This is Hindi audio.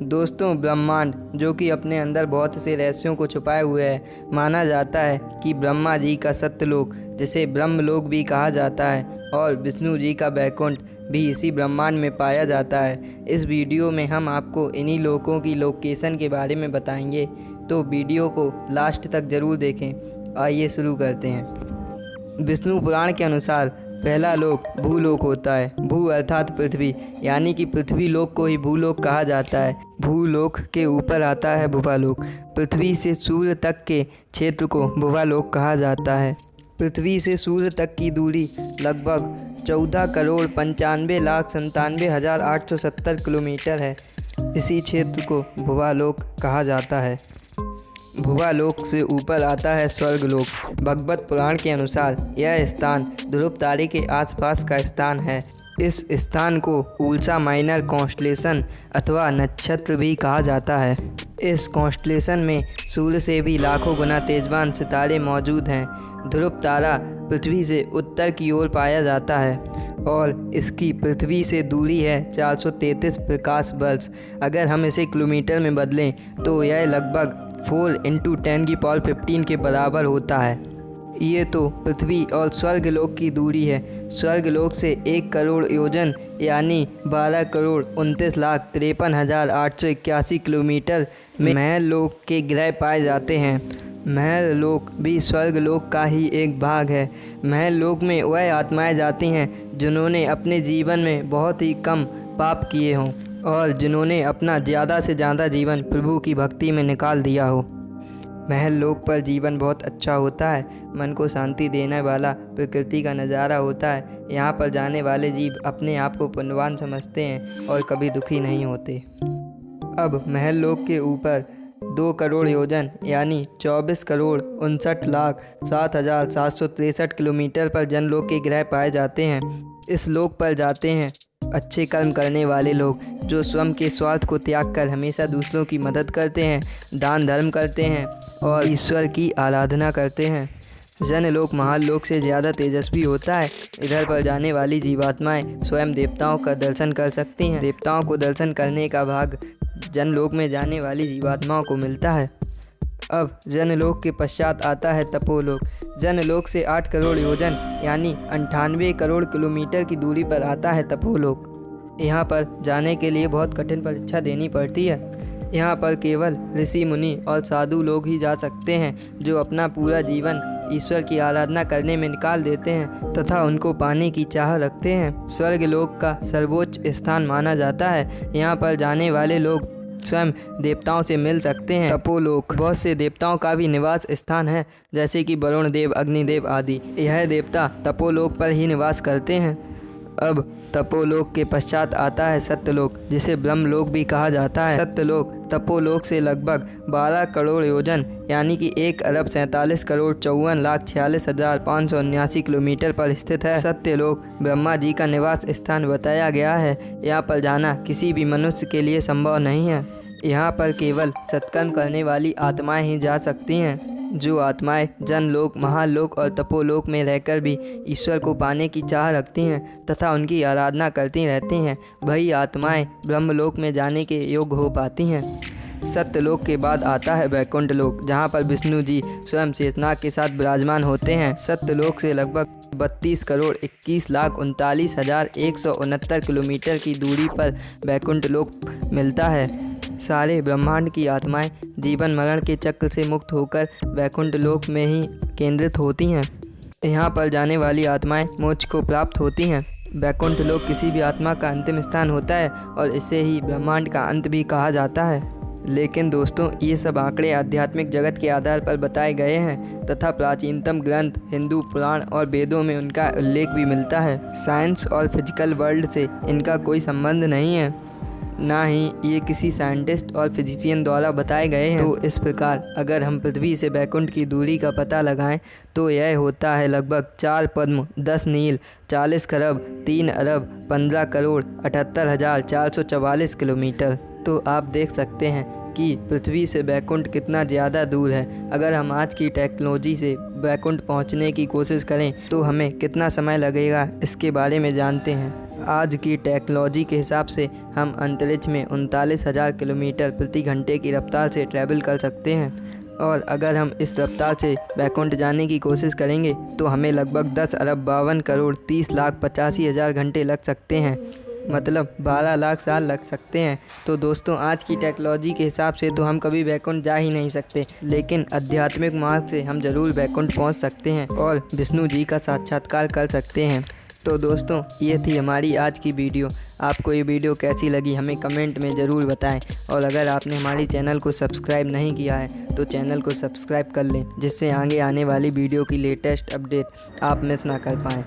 दोस्तों, ब्रह्मांड जो कि अपने अंदर बहुत से रहस्यों को छुपाए हुए है, माना जाता है कि ब्रह्मा जी का सत्यलोक, जिसे ब्रह्मलोक भी कहा जाता है, और विष्णु जी का बैकुंठ भी इसी ब्रह्मांड में पाया जाता है। इस वीडियो में हम आपको इन्हीं लोकों की लोकेशन के बारे में बताएंगे, तो वीडियो को लास्ट तक ज़रूर देखें। आइए शुरू करते हैं। विष्णु पुराण के अनुसार पहला लोक भूलोक होता है। भू अर्थात पृथ्वी, यानी कि पृथ्वी लोक को ही भूलोक कहा जाता है। भूलोक के ऊपर आता है भुवालोक। पृथ्वी से सूर्य तक के क्षेत्र को भुवालोक कहा जाता है। पृथ्वी से सूर्य तक की दूरी लगभग 14,95,97,870 किलोमीटर है। इसी क्षेत्र को भुवालोक कहा जाता है। भुवालोक से ऊपर आता है स्वर्गलोक। भगवत पुराण के अनुसार यह स्थान ध्रुव तारे के आसपास का स्थान है। इस स्थान को उल्सा माइनर कॉन्स्टलेशन अथवा नक्षत्र भी कहा जाता है। इस कॉन्स्टलेशन में सूर्य से भी लाखों गुना तेजवान सितारे मौजूद हैं। ध्रुव तारा पृथ्वी से उत्तर की ओर पाया जाता है और इसकी पृथ्वी से दूरी है 433 प्रकाश वर्ष। अगर हम इसे किलोमीटर में बदलें तो यह लगभग 4 × 10⁻15 के बराबर होता है। ये तो पृथ्वी और स्वर्गलोक की दूरी है। स्वर्गलोक से 1 करोड़ योजन यानी 12,29,53,881 किलोमीटर में महलोक के ग्रह पाए जाते हैं। महलोक भी स्वर्गलोक का ही एक भाग है। महलोक में वह आत्माएं जाती हैं जिन्होंने अपने जीवन में बहुत ही कम पाप किए हों और जिन्होंने अपना ज़्यादा से ज़्यादा जीवन प्रभु की भक्ति में निकाल दिया हो। महलोक पर जीवन बहुत अच्छा होता है। मन को शांति देने वाला प्रकृति का नज़ारा होता है। यहाँ पर जाने वाले जीव अपने आप को पुण्यवान समझते हैं और कभी दुखी नहीं होते। अब महलोक के ऊपर 2 करोड़ योजन यानी 24,59,07,763 किलोमीटर पर जनलोक के ग्रह पाए जाते हैं। इस लोक पर जाते हैं अच्छे कर्म करने वाले लोग, जो स्वयं के स्वार्थ को त्याग कर हमेशा दूसरों की मदद करते हैं, दान धर्म करते हैं और ईश्वर की आराधना करते हैं। जनलोक महालोक से ज़्यादा तेजस्वी होता है। इधर पर जाने वाली जीवात्माएं स्वयं देवताओं का दर्शन कर सकती हैं। देवताओं को दर्शन करने का भाग जनलोक में जाने वाली जीवात्माओं को मिलता है। अब जनलोक के पश्चात आता है तपोलोक। जनलोक से 8 करोड़ योजन यानी 98 करोड़ किलोमीटर की दूरी पर आता है तपोलोक। यहाँ पर जाने के लिए बहुत कठिन परीक्षा देनी पड़ती है। यहाँ पर केवल ऋषि मुनि और साधु लोग ही जा सकते हैं, जो अपना पूरा जीवन ईश्वर की आराधना करने में निकाल देते हैं तथा उनको पाने की चाह रखते हैं। स्वर्गलोक का सर्वोच्च स्थान माना जाता है। यहाँ पर जाने वाले लोग स्वयं देवताओं से मिल सकते हैं। तपोलोक बहुत से देवताओं का भी निवास स्थान है, जैसे कि वरुण देव, अग्निदेव आदि। यह देवता तपोलोक पर ही निवास करते हैं। अब तपोलोक के पश्चात आता है सत्यलोक, जिसे ब्रह्मलोक भी कहा जाता है। सत्यलोक तपोलोक से लगभग 12 करोड़ योजन यानी कि 1,47,54,46,579 किलोमीटर पर स्थित है। सत्यलोक ब्रह्मा जी का निवास स्थान बताया गया है। यहाँ पर जाना किसी भी मनुष्य के लिए संभव नहीं है। यहाँ पर केवल सत्कर्म करने वाली आत्माएं ही जा सकती हैं। जो आत्माएं जनलोक, महालोक और तपोलोक में रहकर भी ईश्वर को पाने की चाह रखती हैं तथा उनकी आराधना करती रहती हैं, वही आत्माएं ब्रह्मलोक में जाने के योग्य हो पाती हैं। सत्यलोक के बाद आता है वैकुंठ लोक, जहाँ पर विष्णु जी स्वयं शेषनाग के साथ विराजमान होते हैं। सत्यलोक से लगभग 32 करोड़ 21,39,169 किलोमीटर की दूरी पर वैकुंठ लोक मिलता है। सारे ब्रह्मांड की आत्माएं जीवन मरण के चक्र से मुक्त होकर वैकुंठ लोक में ही केंद्रित होती हैं। यहाँ पर जाने वाली आत्माएं मोक्ष को प्राप्त होती हैं। वैकुंठ लोक किसी भी आत्मा का अंतिम स्थान होता है और इसे ही ब्रह्मांड का अंत भी कहा जाता है। लेकिन दोस्तों, ये सब आंकड़े आध्यात्मिक जगत के आधार पर बताए गए हैं तथा प्राचीनतम ग्रंथ हिंदू पुराण और वेदों में उनका उल्लेख भी मिलता है। साइंस और फिजिकल वर्ल्ड से इनका कोई संबंध नहीं है, ना ही ये किसी साइंटिस्ट और फिजिशियन द्वारा बताए गए हैं। तो इस प्रकार अगर हम पृथ्वी से वैकुंठ की दूरी का पता लगाएं तो यह होता है लगभग 4 पद्म, 10 नील, 40 खरब, 3 अरब, 15 करोड़ 78,444 किलोमीटर। तो आप देख सकते हैं कि पृथ्वी से वैकुंठ कितना ज़्यादा दूर है। अगर हम आज की टेक्नोलॉजी से वैकुंठ पहुंचने की कोशिश करें तो हमें कितना समय लगेगा, इसके बारे में जानते हैं। आज की टेक्नोलॉजी के हिसाब से हम अंतरिक्ष में 39,000 किलोमीटर प्रति घंटे की रफ्तार से ट्रैवल कर सकते हैं और अगर हम इस रफ्तार से वैकुंठ जाने की कोशिश करेंगे तो हमें लगभग 10,52,30,85,000 घंटे लग सकते हैं, मतलब 12 लाख साल लग सकते हैं। तो दोस्तों, आज की टेक्नोलॉजी के हिसाब से तो हम कभी वैकुंठ जा ही नहीं सकते, लेकिन आध्यात्मिक मार्ग से हम ज़रूर वैकुंठ पहुंच सकते हैं और विष्णु जी का साक्षात्कार कर सकते हैं। तो दोस्तों, ये थी हमारी आज की वीडियो। आपको ये वीडियो कैसी लगी हमें कमेंट में ज़रूर बताएं और अगर आपने हमारी चैनल को सब्सक्राइब नहीं किया है तो चैनल को सब्सक्राइब कर लें, जिससे आगे आने वाली वीडियो की लेटेस्ट अपडेट आप मिस ना कर पाएँ।